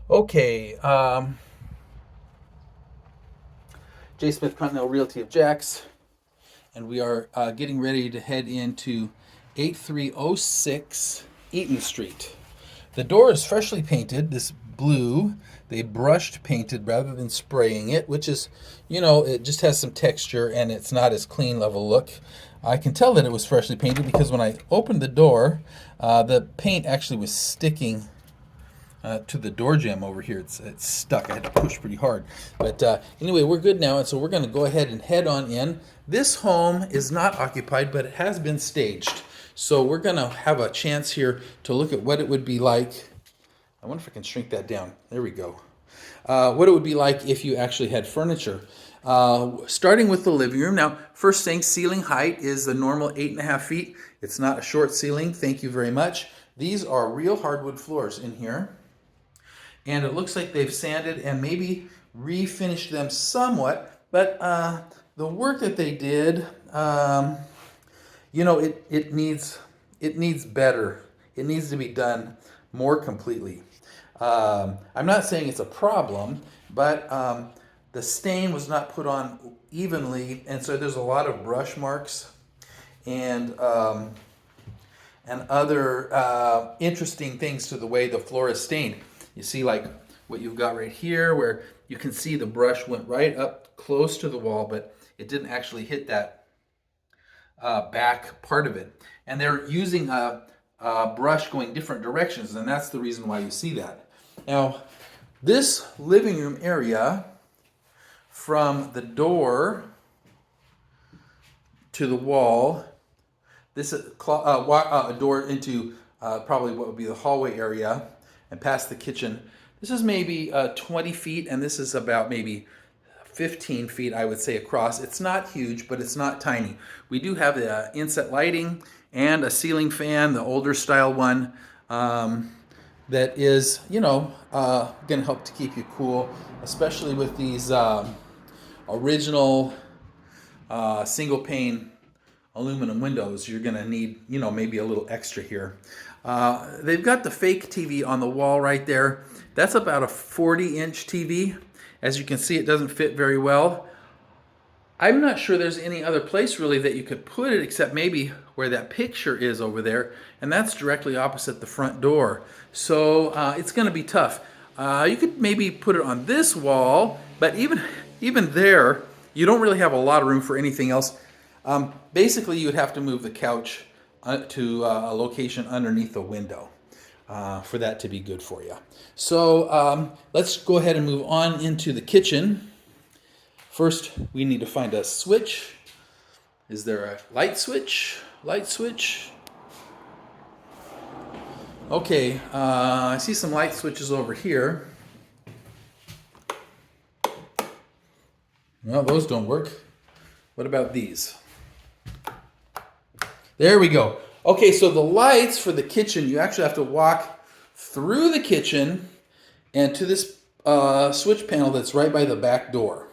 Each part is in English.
Okay, J. Smith Continental Realty of Jacks, and we are getting ready to head into 8306 Eaton Street. The door is freshly painted, this blue. They brushed painted rather than spraying it, which is, it just has some texture and it's not as clean of a look. I can tell that it was freshly painted because when I opened the door, the paint actually was sticking to the door jamb over here. It's stuck. I had to push pretty hard. But anyway, we're good now, and so we're going to go ahead and head on in. This home is not occupied, but it has been staged. So we're going to have a chance here to look at what it would be like. I wonder if I can shrink that down. There we go. What it would be like if you actually had furniture. Starting with the living room. Now, first thing, ceiling height is the normal 8.5 feet. It's not a short ceiling. Thank you very much. These are real hardwood floors in here. And it looks like they've sanded and maybe refinished them somewhat. But the work that they did, it needs better. It needs to be done more completely. I'm not saying it's a problem, but the stain was not put on evenly, and so there's a lot of brush marks and other interesting things to the way the floor is stained. You see, like what you've got right here, where you can see the brush went right up close to the wall, but it didn't actually hit that back part of it. And they're using a brush going different directions, and that's the reason why you see that. Now, this living room area, from the door to the wall, this is a door into probably what would be the hallway area, and past the kitchen. This is maybe 20 feet, and this is about maybe 15 feet, I would say, across. It's not huge, but it's not tiny. We do have the inset lighting and a ceiling fan, the older style one, that is, going to help to keep you cool, especially with these original single pane aluminum windows. You're going to need, maybe a little extra here. They've got the fake TV on the wall right there. That's about a 40-inch TV. As you can see, it doesn't fit very well. I'm not sure there's any other place really that you could put it except maybe where that picture is over there, and that's directly opposite the front door. So it's going to be tough. You could maybe put it on this wall, but even there, you don't really have a lot of room for anything else. Basically, you would have to move the couch to a location underneath the window for that to be good for you. So let's go ahead and move on into the kitchen. First, we need to find a switch. Is there a light switch? Light switch? Okay, I see some light switches over here. No, those don't work. What about these? There we go. Okay, so the lights for the kitchen, you actually have to walk through the kitchen and to this switch panel that's right by the back door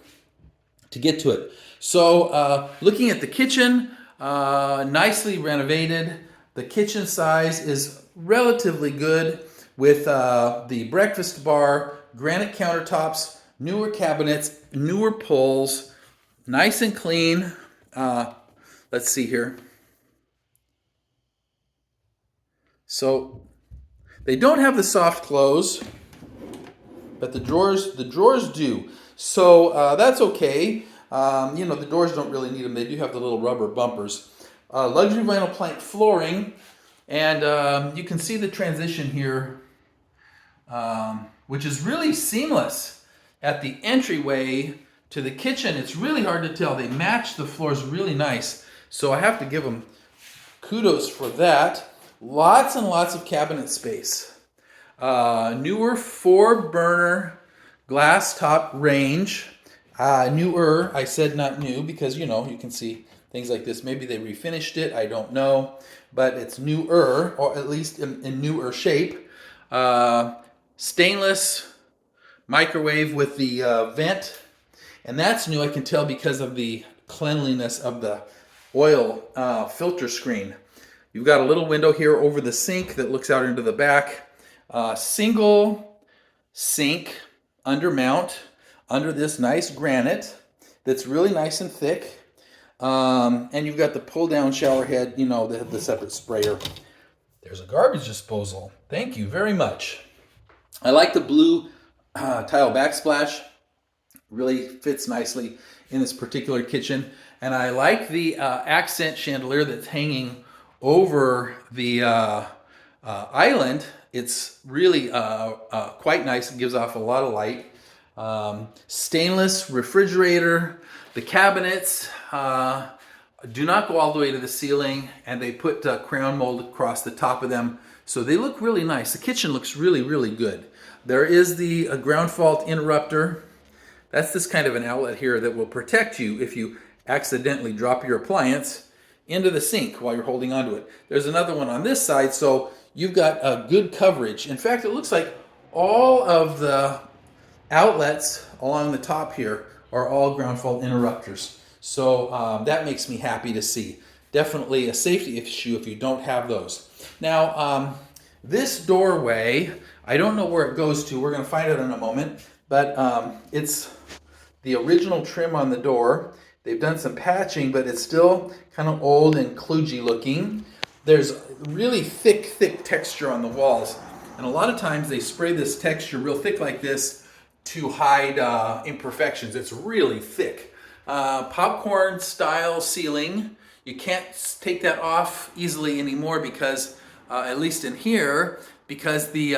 to get to it. So looking at the kitchen, nicely renovated. The kitchen size is relatively good with the breakfast bar, granite countertops, newer cabinets, newer pulls, nice and clean. Let's see here. So they don't have the soft close, but the drawers do. So that's okay. The doors don't really need them. They do have the little rubber bumpers. Luxury vinyl plank flooring, and you can see the transition here, which is really seamless at the entryway to the kitchen. It's really hard to tell. They match the floors really nice. So I have to give them kudos for that. Lots and lots of cabinet space. Newer 4-burner glass top range. Newer, I said not new because, you can see things like this. Maybe they refinished it, I don't know. But it's newer, or at least in newer shape. Stainless microwave with the vent. And that's new, I can tell, because of the cleanliness of the oil filter screen. You've got a little window here over the sink that looks out into the back. Single sink under mount under this nice granite that's really nice and thick. And you've got the pull down shower head, you know, the separate sprayer. There's a garbage disposal. Thank you very much. I like the blue tile backsplash. Really fits nicely in this particular kitchen. And I like the accent chandelier that's hanging over the island. It's really quite nice. It gives off a lot of light. Stainless refrigerator. The cabinets do not go all the way to the ceiling, and they put crown mold across the top of them. So they look really nice. The kitchen looks really, really good. There is the ground fault interrupter. That's this kind of an outlet here that will protect you if you accidentally drop your appliance into the sink while you're holding onto it. There's another one on this side, so you've got a good coverage. In fact, it looks like all of the outlets along the top here are all ground fault interrupters. So that makes me happy to see. Definitely a safety issue if you don't have those. Now, this doorway, I don't know where it goes to. We're going to find it in a moment. But it's the original trim on the door. They've done some patching, but it's still kind of old and kludgy looking. There's really thick texture on the walls. And a lot of times they spray this texture real thick like this to hide imperfections. It's really thick. Popcorn style ceiling. You can't take that off easily anymore because, at least in here, because the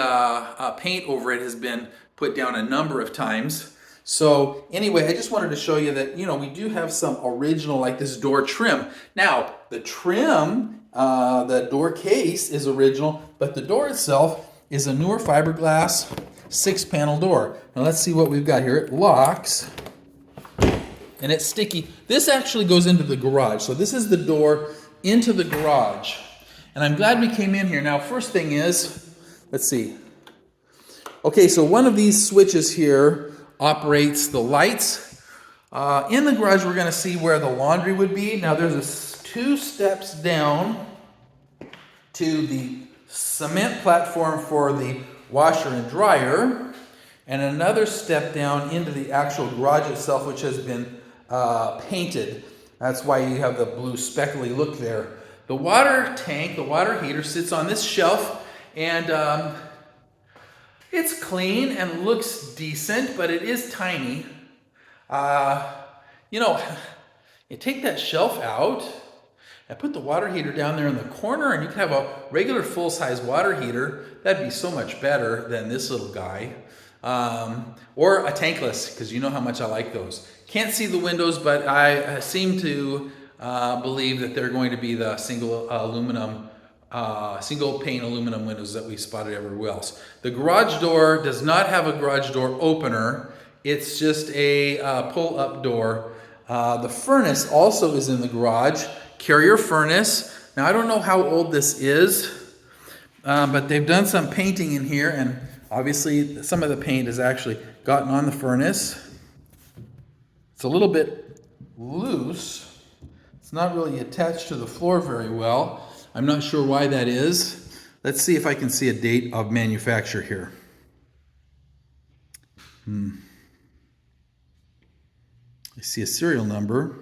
paint over it has been put down a number of times. So anyway, I just wanted to show you that, you know, we do have some original, like this door trim. Now, the trim, the door case is original, but the door itself is a newer fiberglass 6-panel door. Now let's see what we've got here. It locks, and it's sticky. This actually goes into the garage. So this is the door into the garage. And I'm glad we came in here. Now, first thing is, let's see. Okay, so one of these switches here operates the lights. In the garage, we're going to see where the laundry would be. Now, there's 2 steps down to the cement platform for the washer and dryer, and another step down into the actual garage itself, which has been painted. That's why you have the blue speckly look there. The water tank, the water heater, sits on this shelf, and it's clean and looks decent, but it is tiny. You know, you take that shelf out and put the water heater down there in the corner, and you can have a regular full-size water heater. That'd be so much better than this little guy. Or a tankless, because you know how much I like those. Can't see the windows, but I seem to believe that they're going to be the single pane aluminum windows that we spotted everywhere else. The garage door does not have a garage door opener. It's just a pull-up door. The furnace also is in the garage. Carrier furnace. Now, I don't know how old this is, but they've done some painting in here, and obviously some of the paint has actually gotten on the furnace. It's a little bit loose. It's not really attached to the floor very well. I'm not sure why that is. Let's see if I can see a date of manufacture here. I see a serial number.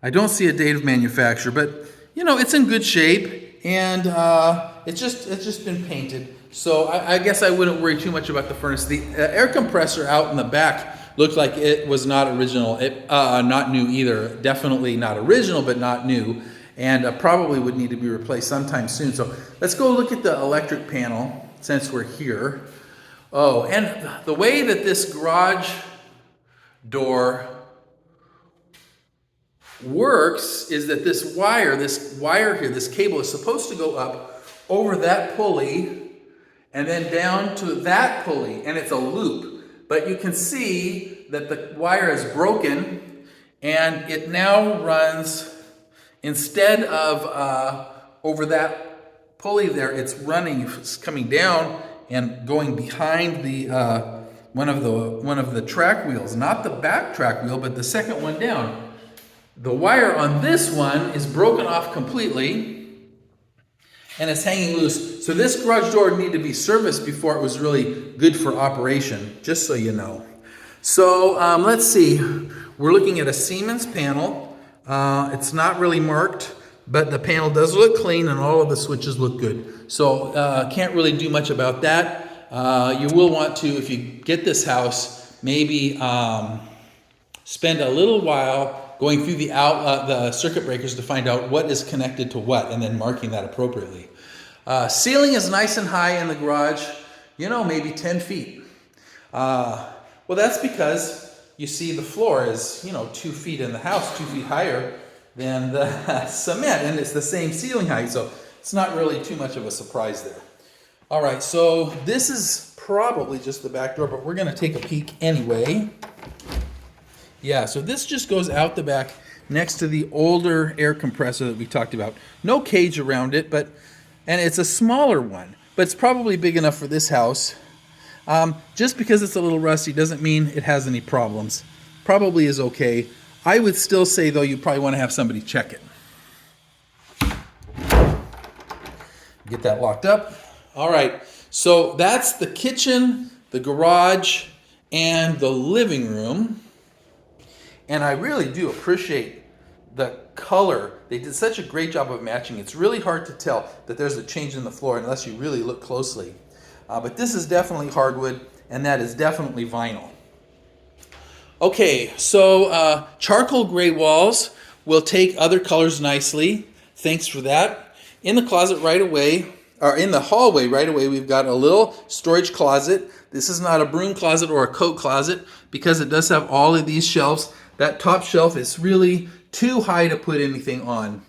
I don't see a date of manufacture, but you know, it's in good shape, and it's just been painted. So I guess I wouldn't worry too much about the furnace. The air compressor out in the back looked like it was not original. Not new either. Definitely not original, but not new. And probably would need to be replaced sometime soon. So let's go look at the electric panel since we're here. Oh, and the way that this garage door works is that this wire here, this cable is supposed to go up over that pulley and then down to that pulley, and it's a loop. But you can see that the wire is broken, and it now runs, instead of over that pulley there, it's coming down and going behind the one of the track wheels, not the back track wheel, but the second one down. The wire on this one is broken off completely, and it's hanging loose. So this garage door would need to be serviced before it was really good for operation, just so you know. So let's see. We're looking at a Siemens panel. It's not really marked, but the panel does look clean and all of the switches look good. So can't really do much about that. You will want to, if you get this house, maybe spend a little while going through the circuit breakers to find out what is connected to what, and then marking that appropriately. Ceiling is nice and high in the garage, maybe 10 feet. Well, that's because you see the floor is, 2 feet in the house, 2 feet higher than the cement, and it's the same ceiling height, so it's not really too much of a surprise there. All right, so this is probably just the back door, but we're going to take a peek anyway. Yeah, so this just goes out the back next to the older air compressor that we talked about. No cage around it, and it's a smaller one, but it's probably big enough for this house. Just because it's a little rusty doesn't mean it has any problems. Probably is okay. I would still say, though, you probably want to have somebody check it. Get that locked up. All right, so that's the kitchen, the garage, and the living room. And I really do appreciate the color. They did such a great job of matching. It's really hard to tell that there's a change in the floor unless you really look closely. But this is definitely hardwood, and that is definitely vinyl. Okay, so charcoal gray walls will take other colors nicely. Thanks for that. In the closet right away, or in the hallway right away, we've got a little storage closet. This is not a broom closet or a coat closet because it does have all of these shelves. That top shelf is really too high to put anything on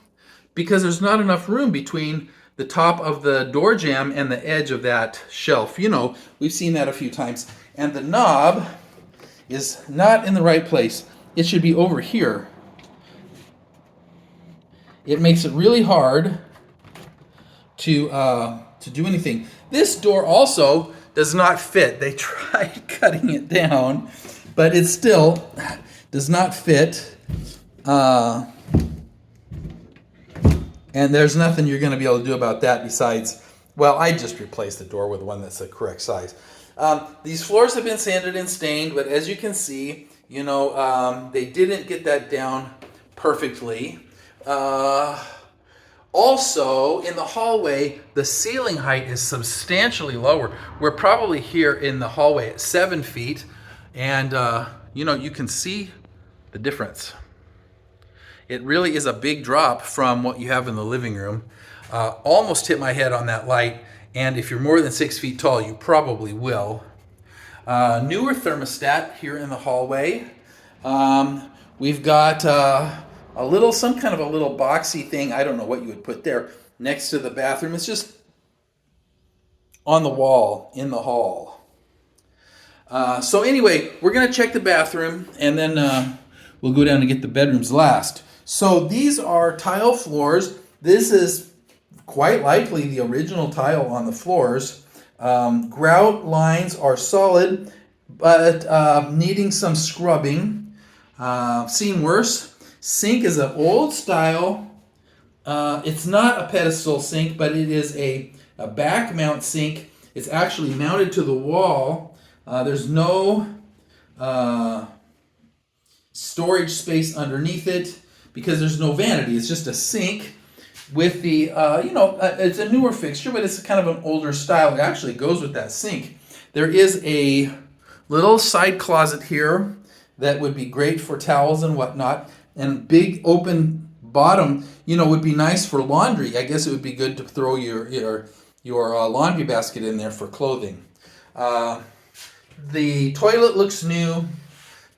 because there's not enough room between the top of the door jamb and the edge of that shelf. We've seen that a few times. And the knob is not in the right place. It should be over here. It makes it really hard to do anything. This door also does not fit. They tried cutting it down, but it still does not fit. And there's nothing you're going to be able to do about that besides, well, I just replaced the door with one that's the correct size. These floors have been sanded and stained, but as you can see, they didn't get that down perfectly. Also, in the hallway, the ceiling height is substantially lower. We're probably here in the hallway at 7 feet, and you can see the difference. It really is a big drop from what you have in the living room. Almost hit my head on that light, and if you're more than 6 feet tall, you probably will. Newer thermostat here in the hallway. We've got some kind of a little boxy thing, I don't know what you would put there, next to the bathroom. It's just on the wall in the hall. So anyway, we're going to check the bathroom, and then we'll go down and get the bedrooms last. So these are tile floors. This is quite likely the original tile on the floors. Grout lines are solid, but needing some scrubbing. Seen worse. Sink is an old style. It's not a pedestal sink, but it is a back mount sink. It's actually mounted to the wall. There's no storage space underneath it because there's no vanity. It's just a sink with the, it's a newer fixture, but it's kind of an older style. It actually goes with that sink. There is a little side closet here that would be great for towels and whatnot. And big open bottom, would be nice for laundry. I guess it would be good to throw your laundry basket in there for clothing. The toilet looks new.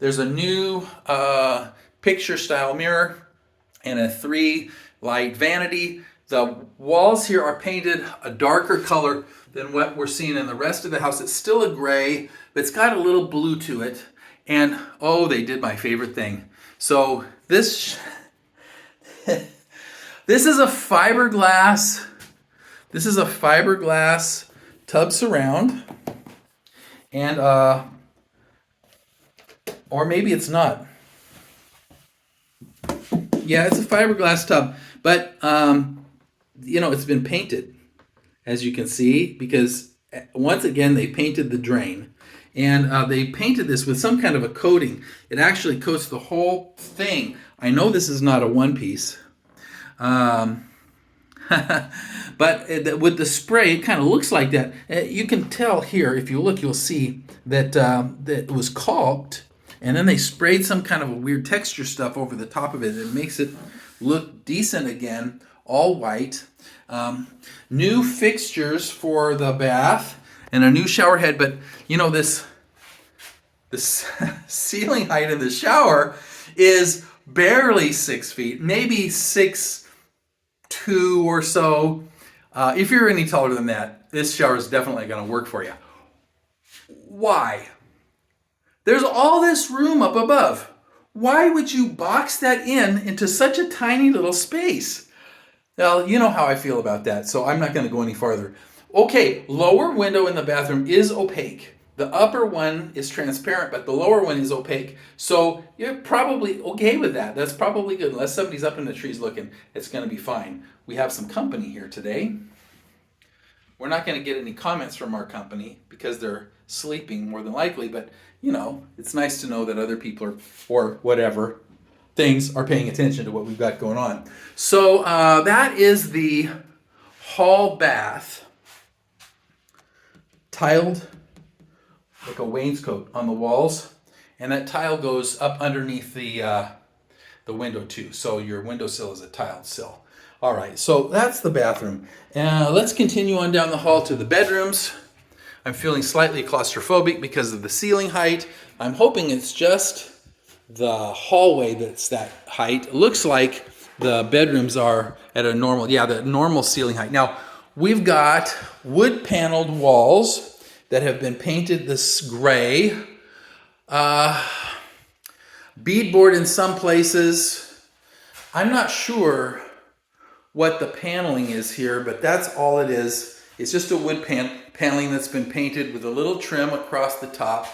There's a new picture style mirror and a 3-light vanity. The walls here are painted a darker color than what we're seeing in the rest of the house. It's still a gray, but it's got a little blue to it. And they did my favorite thing. So this is a fiberglass. This is a fiberglass tub surround, and or maybe it's not. Yeah, it's a fiberglass tub, but it's been painted. as you can see, because once again they painted the drain. And they painted this with some kind of a coating. It actually coats the whole thing. I know this is not a one piece. But with the spray, it kind of looks like that. You can tell here, if you look, you'll see that, that it was caulked, and then they sprayed some kind of a weird texture stuff over the top of it. It makes it look decent again, all white. New fixtures for the bath and a new shower head, but you know, this ceiling height in the shower is barely 6 feet, maybe 6'2" or so. If you're any taller than that, this shower is definitely going to work for you. Why? There's all this room up above. Why would you box that into such a tiny little space? Well, you know how I feel about that, so I'm not going to go any farther. Okay, lower window in the bathroom is opaque. The upper one is transparent, but the lower one is opaque. So you're probably okay with that. That's probably good. Unless somebody's up in the trees looking, it's going to be fine. We have some company here today. We're not going to get any comments from our company because they're sleeping more than likely, but you know, it's nice to know that other people are, or whatever, things are paying attention to what we've got going on. So that is the hall bath, tiled like a wainscot on the walls, and that tile goes up underneath the window too. So your windowsill is a tiled sill. All right, so that's the bathroom. Let's continue on down the hall to the bedrooms. I'm feeling slightly claustrophobic because of the ceiling height. I'm hoping it's just the hallway that's that height. It looks like the bedrooms are at a normal, the normal ceiling height. Now, we've got wood paneled walls that have been painted this gray. Beadboard in some places. I'm not sure what the paneling is here, but that's all it is. It's just a wood paneling that's been painted with a little trim across the top.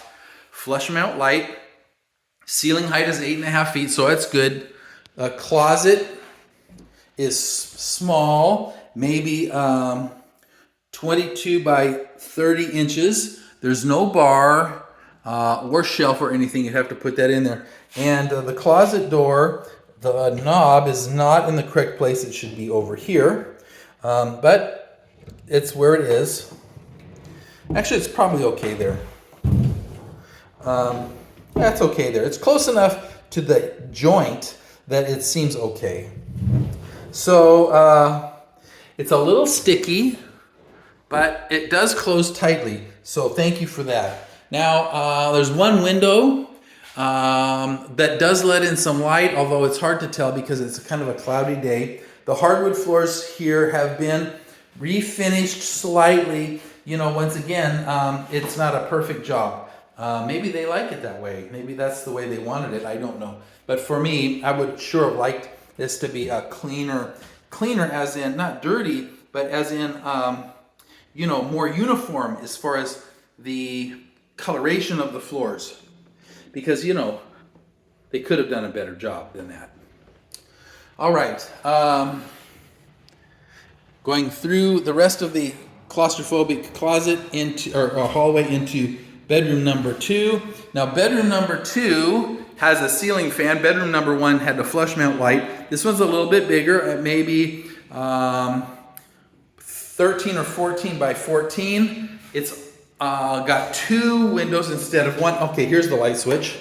Flush mount light. Ceiling height is 8.5 feet, so that's good. A closet is small, maybe 22 by 30 inches. There's no bar or shelf or anything. You'd have to put that in there. And the closet door, the knob is not in the correct place. It should be over here, but it's where it is. Actually, it's probably okay there. That's okay there. It's close enough to the joint that it seems okay. So it's a little sticky, but it does close tightly. So thank you for that. Now, there's one window that does let in some light, although it's hard to tell because it's kind of a cloudy day. The hardwood floors here have been refinished slightly. You know, once again, it's not a perfect job. Maybe they like it that way. Maybe that's the way they wanted it. I don't know. But for me, I would sure have liked this to be a cleaner as in not dirty, but as in, you know, more uniform as far as the coloration of the floors. Because, you know, they could have done a better job than that. All right. Going through the rest of the claustrophobic closet into, or hallway into bedroom number 2. Now, bedroom number 2 has a ceiling fan. Bedroom number 1 had the flush mount light. This one's a little bit bigger, at maybe 13 or 14 by 14. It's got 2 windows instead of 1. Okay, here's the light switch.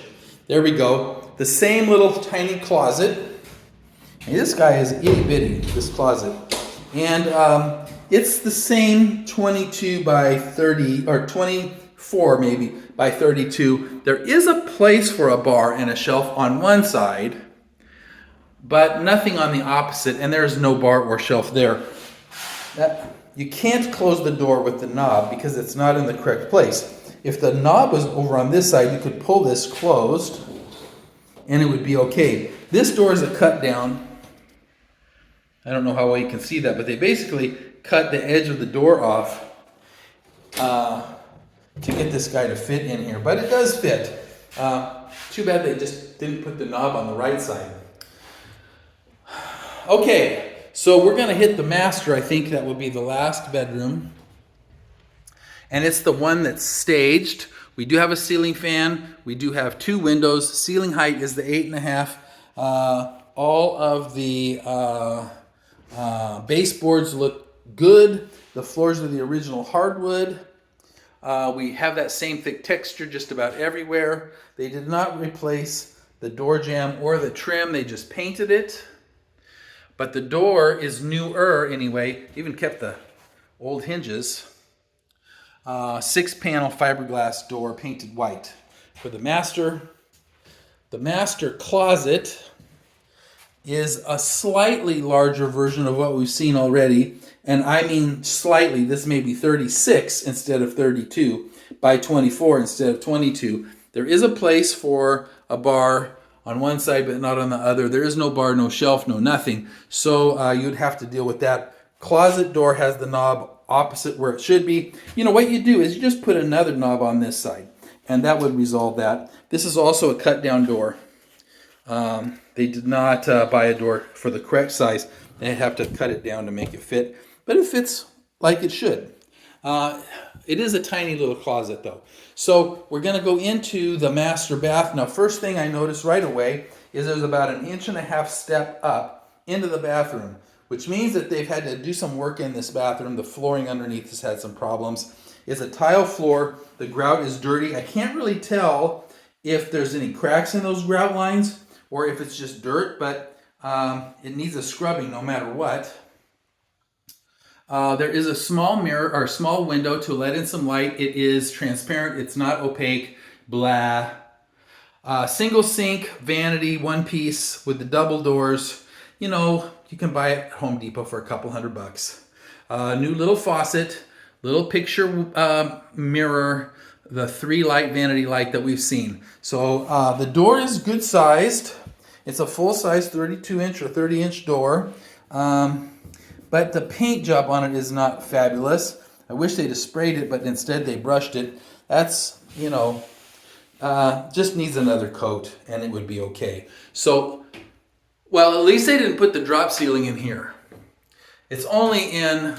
There we go. The same little tiny closet. And this guy is itty bitty, this closet. And it's the same 22 by 30, or 24 maybe by 32. There is a place for a bar and a shelf on one side, but nothing on the opposite, and there's no bar or shelf there. You can't close the door with the knob because it's not in the correct place. If the knob was over on this side, you could pull this closed and it would be okay. This door is a cut down. I don't know how well you can see that, but they basically cut the edge of the door off to get this guy to fit in here. But it does fit. Too bad they just didn't put the knob on the right side. Okay, So we're going to hit the master. I think that will be the last bedroom. And it's the one that's staged. We do have a ceiling fan. We do have 2 windows. Ceiling height is the 8.5. All of the baseboards look good. The floors are the original hardwood. We have that same thick texture just about everywhere. They did not replace the door jamb or the trim. They just painted it. But the door is newer anyway. Even kept the old hinges. 6-panel fiberglass door painted white for the master. The master closet is a slightly larger version of what we've seen already. And I mean slightly. This may be 36 instead of 32 by 24 instead of 22. There is a place for a bar on one side but not on the other. There is no bar, no shelf, no nothing. So you'd have to deal with that. Closet door has the knob opposite where it should be. You know, what you do is you just put another knob on this side, and that would resolve that. This is also a cut-down door. They did not buy a door for the correct size. They have to cut it down to make it fit, but it fits like it should. It is a tiny little closet, though. So we're going to go into the master bath. Now, first thing I noticed right away is there's about 1.5 inch step up into the bathroom, which means that they've had to do some work in this bathroom. The flooring underneath has had some problems. It's a tile floor. The grout is dirty. I can't really tell if there's any cracks in those grout lines or if it's just dirt, but it needs a scrubbing no matter what. There is a small mirror or small window to let in some light. It is transparent. It's not opaque. Blah. Single sink, vanity, one piece with the double doors. You know, you can buy it at Home Depot for a couple $100. New little faucet, little picture mirror, the 3-light vanity light that we've seen. So the door is good sized. It's a full size 32-inch or 30-inch door. But the paint job on it is not fabulous. I wish they'd have sprayed it, but instead they brushed it. That's, you know, just needs another coat and it would be okay. So, well, at least they didn't put the drop ceiling in here. It's only in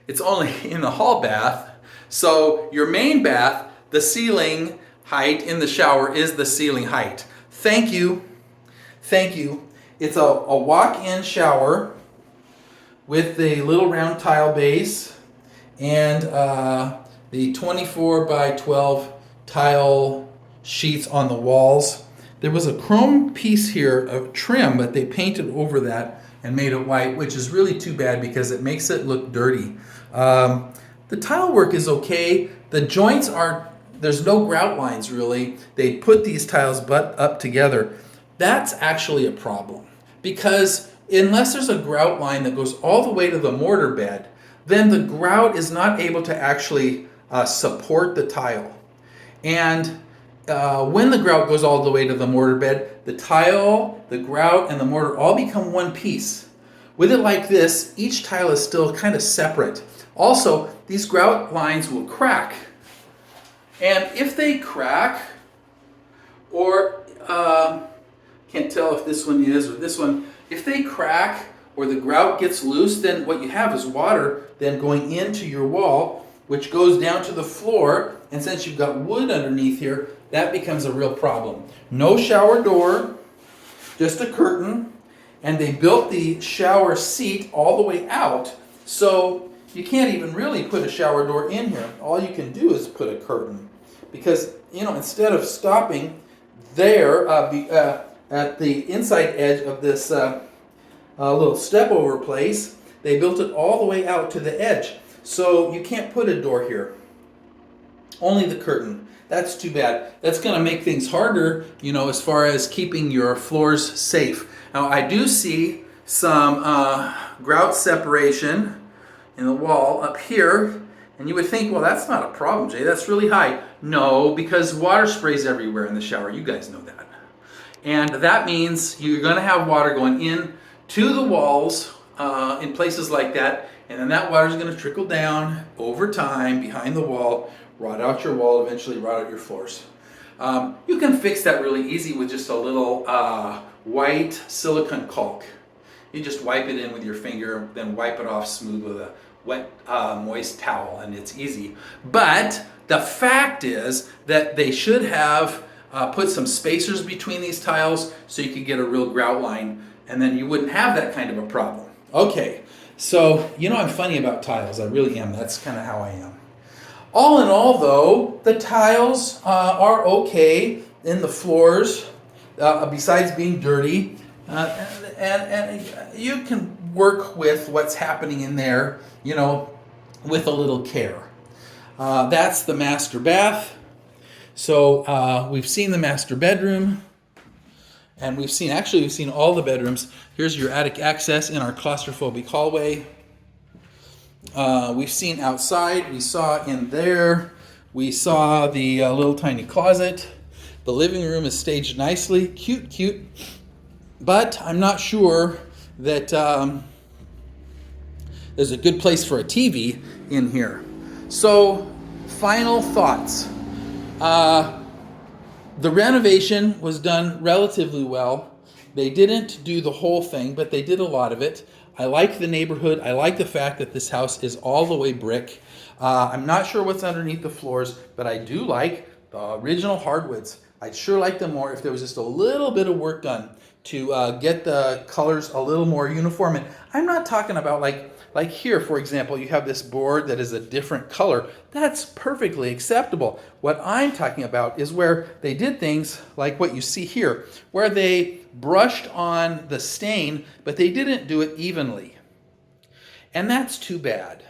the hall bath. So your main bath, the ceiling height in the shower is the ceiling height. Thank you. Thank you. It's a walk-in shower with the little round tile base and the 24 by 12 tile sheets on the walls. There was a chrome piece here of trim, but they painted over that and made it white, which is really too bad because it makes it look dirty. The tile work is okay. The joints are, there's no grout lines really. They put these tiles butt up together. That's actually a problem because unless there's a grout line that goes all the way to the mortar bed, then the grout is not able to actually support the tile. And when the grout goes all the way to the mortar bed, the tile, the grout, and the mortar all become one piece. With it like this, each tile is still kind of separate. Also, these grout lines will crack. And if they crack, or can't tell if this one is or this one, if they crack or the grout gets loose, then what you have is water then going into your wall, which goes down to the floor. And since you've got wood underneath here, that becomes a real problem. No shower door, just a curtain. And they built the shower seat all the way out. So you can't even really put a shower door in here. All you can do is put a curtain. Because, you know, instead of stopping there at the inside edge of this little step over place, they built it all the way out to the edge. So you can't put a door here. Only the curtain. That's too bad. That's going to make things harder, you know, as far as keeping your floors safe. Now, I do see some grout separation in the wall up here. And you would think, well, that's not a problem, Jay. That's really high. No, because water sprays everywhere in the shower. You guys know that. And that means you're going to have water going in to the walls in places like that. And then that water is going to trickle down over time behind the wall, rot out your wall, eventually rot out your floors. You can fix that really easy with just a little white silicone caulk. You just wipe it in with your finger, then wipe it off smooth with a wet, moist towel, and it's easy. But the fact is that they should have put some spacers between these tiles so you could get a real grout line, and then you wouldn't have that kind of a problem. Okay, so I'm funny about tiles. I really am. That's kind of how I am. All in all, though, the tiles are okay in the floors, besides being dirty. And you can work with what's happening in there, with a little care. That's the master bath. So we've seen the master bedroom, and we've seen all the bedrooms. Here's your attic access in our claustrophobic hallway. We've seen outside. We saw in there. We saw the little tiny closet. The living room is staged nicely. Cute. But I'm not sure that there's a good place for a TV in here. So, final thoughts. The renovation was done relatively well. They didn't do the whole thing, but they did a lot of it. I like the neighborhood. I like the fact that this house is all the way brick. I'm not sure what's underneath the floors, but I do like the original hardwoods. I'd sure like them more if there was just a little bit of work done to get the colors a little more uniform. And I'm not talking about like here, for example, you have this board that is a different color. That's perfectly acceptable. What I'm talking about is where they did things like what you see here, where they brushed on the stain, but they didn't do it evenly. And that's too bad.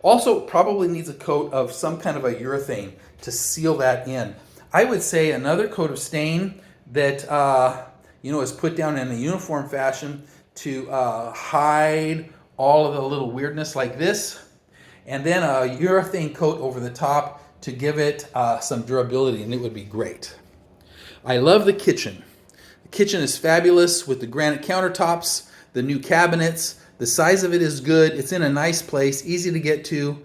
Also, probably needs a coat of some kind of a urethane to seal that in. I would say another coat of stain that is put down in a uniform fashion to hide all of the little weirdness like this, and then a urethane coat over the top to give it some durability, and it would be great. I love the kitchen. The kitchen is fabulous with the granite countertops, the new cabinets. The size of it is good. It's in a nice place, easy to get to,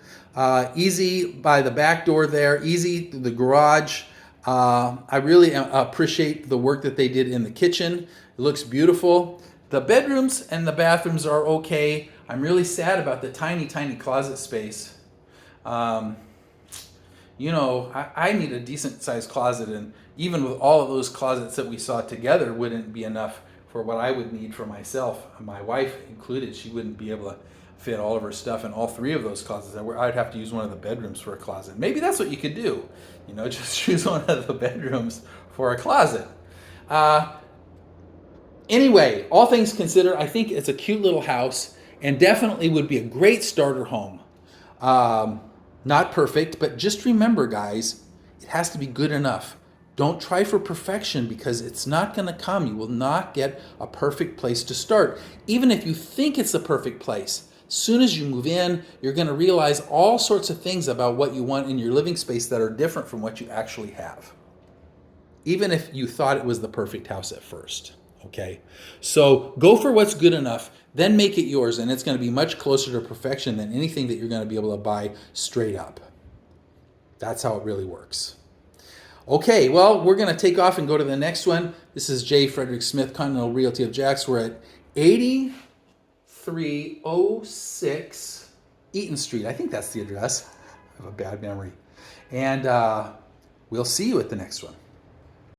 easy by the back door there, easy through the garage. I really appreciate the work that they did in the kitchen. It looks beautiful. The bedrooms and the bathrooms are okay. I'm really sad about the tiny closet space. I need a decent sized closet, and even with all of those closets that we saw together wouldn't be enough for what I would need for myself. My wife included, she wouldn't be able to fit all of her stuff in all three of those closets. I'd have to use one of the bedrooms for a closet. Maybe that's what you could do. Just use one of the bedrooms for a closet. Anyway, all things considered, I think it's a cute little house and definitely would be a great starter home. Not perfect, but just remember, guys, it has to be good enough. Don't try for perfection because it's not going to come. You will not get a perfect place to start. Even if you think it's the perfect place, as soon as you move in, you're going to realize all sorts of things about what you want in your living space that are different from what you actually have. Even if you thought it was the perfect house at first. Okay? So go for what's good enough, then make it yours, and it's going to be much closer to perfection than anything that you're going to be able to buy straight up. That's how it really works. Okay, well, we're going to take off and go to the next one. This is J. Frederick Smith, Continental Realty of Jacks. We're at 8306 Eaton Street. I think that's the address. I have a bad memory. And we'll see you at the next one.